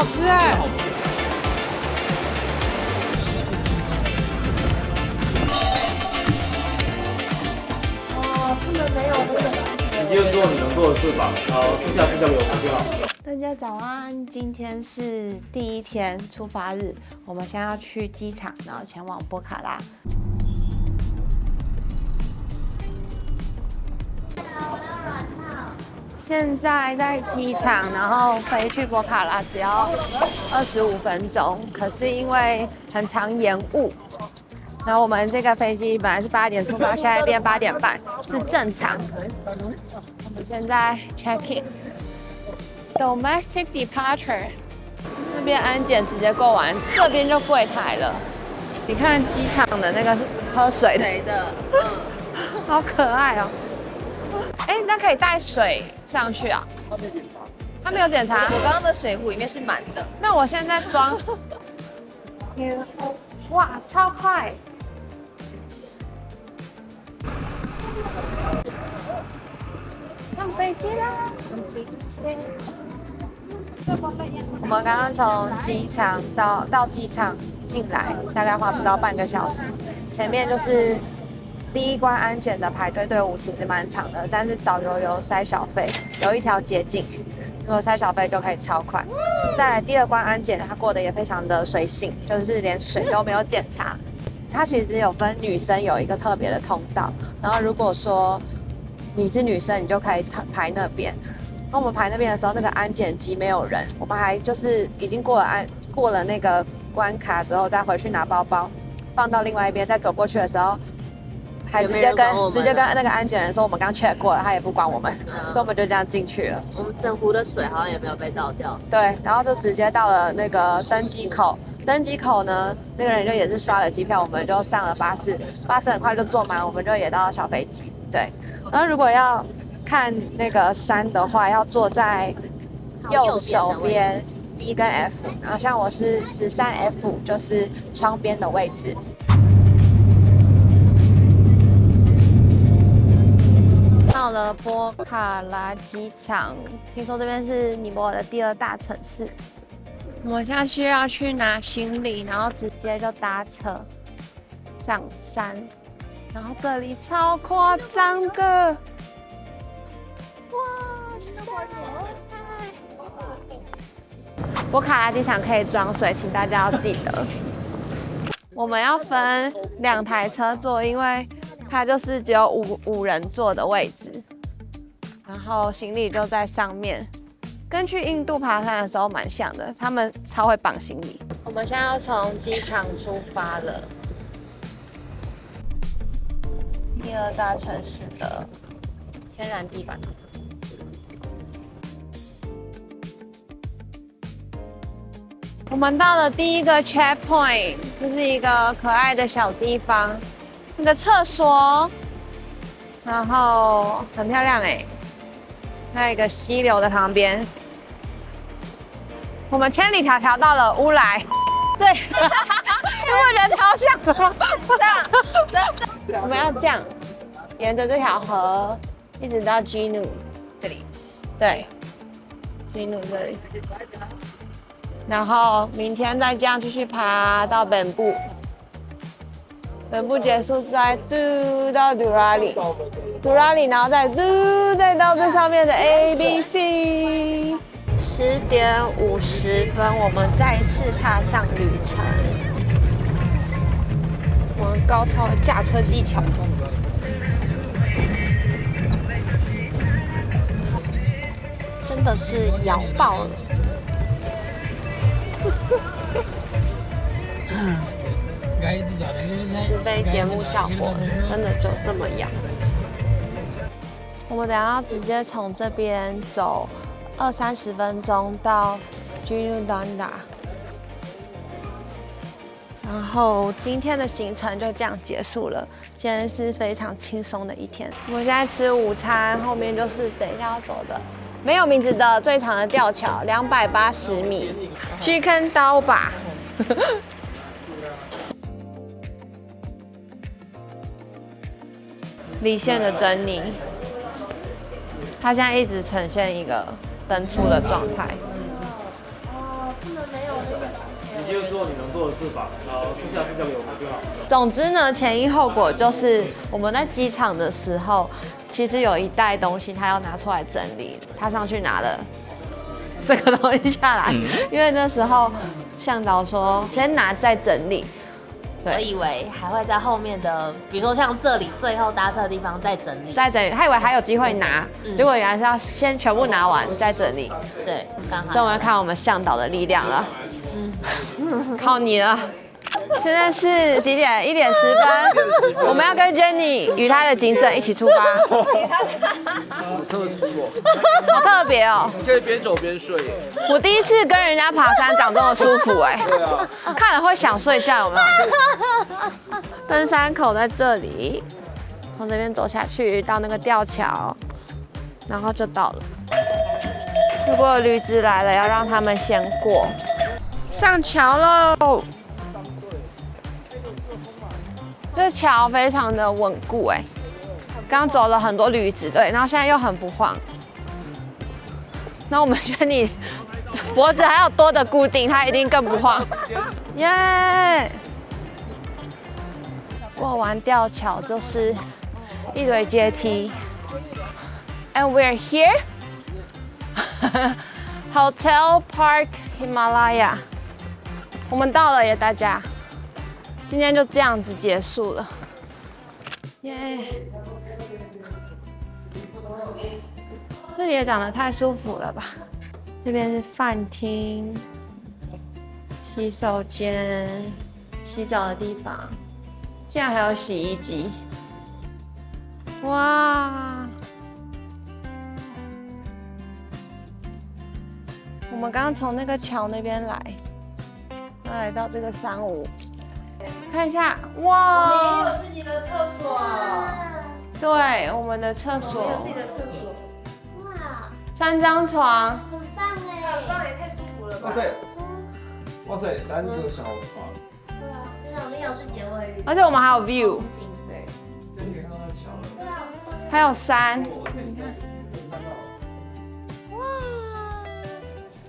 好吃哎！哦，他们没有那个。你今天做你能做的事吧，然后剩下事交给我们就好。大家早安，今天是第一天出发日，我们现在要去机场，然后前往波卡拉。现在在机场，然后飞去波卡拉只要25分钟，可是因为很常延误，然后我们这个飞机本来是8点出发，现在变8点半，是正常。我们现在 check in。Domestic departure， 那边安检直接过完，这边就柜台了。你看机场的那个喝水的，好可愛哦。哎，那可以带水上去啊？他没有检查。我刚刚的水壶里面是满的。那我现在装。哇，超快！上飞机啦！我们刚刚从机场到机场进来，大概花不到半个小时。前面就是第一关安检的排队伍，其实蛮长的，但是导游有塞小费，有一条捷径，如果塞小费就可以超快。再来第二关安检，它过得也非常的随性，就是连水都没有检查。它其实有分女生有一个特别的通道，然后如果说你是女生，你就可以排那边。那我们排那边的时候，那个安检机没有人，我们还就是已经过了那个关卡之后，再回去拿包包，放到另外一边，再走过去的时候，还直接跟那个安检人说我们刚 check 过了，他也不管我们，所以我们就这样进去了。我们整壶的水好像也没有被倒掉。对，然后就直接到了那个登机口。登机口呢，那个人就也是刷了机票，我们就上了巴士，巴士很快就坐满，我们就也到小飞机。对，然后如果要看那个山的话，要坐在右手边 D 跟 F， 然后像我是13F， 就是窗边的位置。到了波卡拉机场，听说这边是尼泊尔的第2大城市。我们现在要去拿行李，然后直接就搭车上山，然后这里超夸张的，哇塞！波卡拉机场可以装水，请大家要记得。我们要分2台车坐，因为它就是只有五人座的位置，然后行李就在上面。跟去印度爬山的时候蛮像的，他们超会绑行李。我们现在要从机场出发了，第2大城市的天然地板。我们到了第一个 checkpoint， 这是一个可爱的小地方，那个厕所，然后很漂亮哎，还有一个溪流的旁边。我们千里迢迢到了乌来，对，因为我觉得超像的，真的。我们要这样，沿着这条河一直到 Jinu 这里，对 ，Jinu 这里，然后明天再这样继续爬到本部，本部结束再到 Durali，然后再到最上面的 ABC。10点50分，我们再次踏上旅程。我们高超的驾车技巧，真的是摇爆了。十倍节目效果，真的就这么样。我们等一下要直接从这边走20-30分钟到 Jinu Danda， 然后今天的行程就这样结束了。今天是非常轻松的一天。我们现在吃午餐，后面就是等一下要走的没有名字的最长的吊桥，280米，去看刀吧。离线的珍妮，它现在一直呈现一个登出的状态。哦，不能接做你能做的事吧，然后剩下的事交给我们就好。总之呢，前因后果就是我们在机场的时候，其实有一袋东西他要拿出来整理，他上去拿了这个东西下来，因为那时候向导说先拿再整理。我以为还会在后面的，比如说像这里最后搭车的地方再整理，他以为还有机会拿，结果原来是要先全部拿完再整理。对，刚好。所以我们要看我们向导的力量了，靠你了。现在是几点？1点10分。我们要跟 Jenny 与她的警诊一起出发。好特殊哦，好特别哦！你可以边走边睡耶。我第一次跟人家爬山长这么舒服哎。对啊，看了会想睡觉，有没有？登山口在这里，从这边走下去到那个吊桥，然后就到了。如果驴子来了，要让他们先过。上桥喽！这桥非常的稳固哎，刚走了很多驴子，对，然后现在又很不晃。那我们觉得你脖子还有多的固定，它一定更不晃。耶！过完吊桥就是一堆阶梯。And we're here, Hotel Park Himalaya。我们到了耶，大家。今天就这样子结束了。耶！这里也长得太舒服了吧？这边是饭厅、洗手间、洗澡的地方，竟然还有洗衣机。哇！我们刚刚从那个桥那边来到这个山屋，看一下，哇！我们也有自己的厕所。对，我们的厕所。我们有自己的厕所。哇，3张床。很棒哎！很棒，也太舒服了吧！哇塞，哇塞，3个小娃。对啊，就像你要去野外旅而且我们还有 view， 对，这里可以看到桥了。对啊，还有山。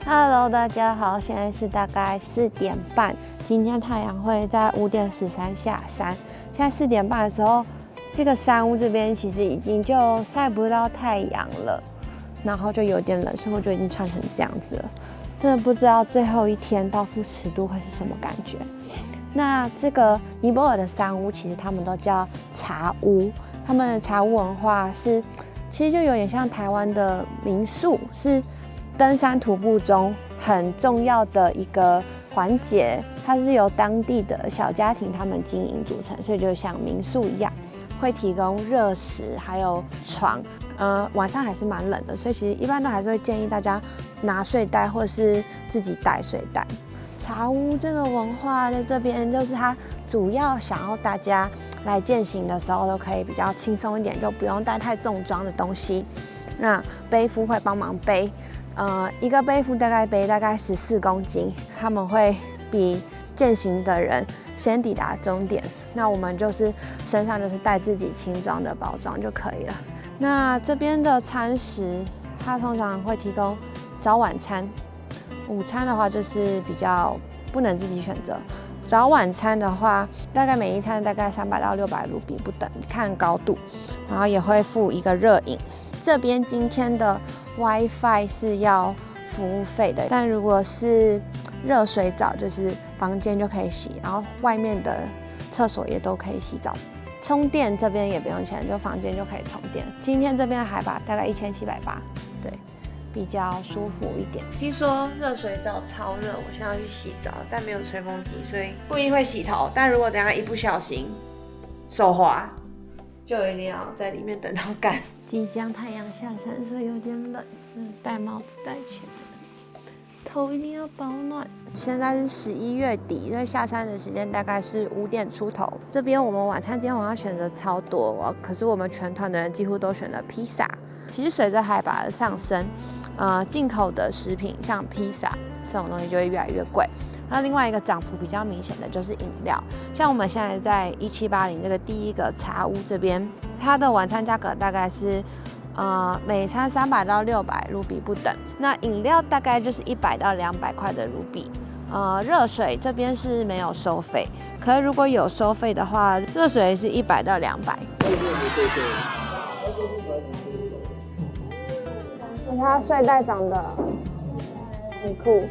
Hello， 大家好，现在是大概4点半，今天太阳会在5点13下山。现在4点半的时候，这个山屋这边其实已经就晒不到太阳了，然后就有点冷，所以我就已经穿成这样子了。真的不知道最后一天到-10度会是什么感觉。那这个尼泊尔的山屋，其实他们都叫茶屋，他们的茶屋文化是，其实就有点像台湾的民宿，是登山徒步中很重要的一个环节，它是由当地的小家庭他们经营组成，所以就像民宿一样，会提供热食还有床。晚上还是蛮冷的，所以其实一般都还是会建议大家拿睡袋或是自己带睡袋。茶屋这个文化在这边，就是它主要想要大家来健行的时候都可以比较轻松一点，就不用带太重装的东西。那背夫会帮忙背。一个背夫大概背14公斤，他们会比健行的人先抵达终点。那我们就是身上就是带自己轻装的包装就可以了。那这边的餐食，它通常会提供早晚餐，午餐的话就是比较不能自己选择。早晚餐的话，大概每一餐大概300到600卢比不等，看高度，然后也会附一个热饮。这边今天的 WiFi 是要服务费的，但如果是热水澡，就是房间就可以洗，然后外面的厕所也都可以洗澡。充电这边也不用钱，就房间就可以充电。今天这边的海拔大概1780，对，比较舒服一点。听说热水澡超热，我现在要去洗澡，但没有吹风机，所以不一定会洗头。但如果等一下一不小心手滑，就一定要在里面等到干。即将太阳下山，所以有点冷，戴帽子戴起来，头一定要保暖。现在是11月底，所以下山的时间大概是5点出头。这边我们晚餐今天晚上选择超多，可是我们全团的人几乎都选了披萨。其实随着海拔的上升，进口的食品像披萨这种东西就会越来越贵。那另外一个涨幅比较明显的就是饮料，像我们现在在1780这个第一个茶屋这边，它的晚餐价格大概是每餐300到600卢比不等，那饮料大概就是100到200块的卢比。热水这边是没有收费，可是如果有收费的话，热水是100到200。它睡袋长得很酷。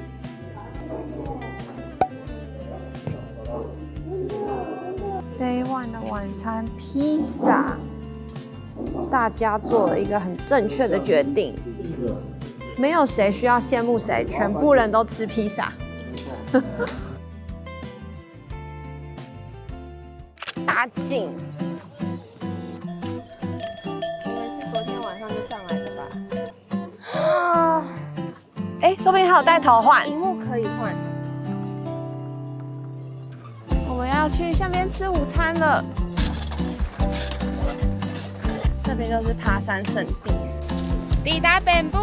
Day One 的晚餐披萨，大家做了一个很正确的决定，没有谁需要羡慕谁，全部人都吃披萨。大景，你们是昨天晚上就上来的吧？啊，哎，说不定还有带头换，荧幕可以换。我们要去下面吃午餐了。这边就是爬山圣地，抵达本部。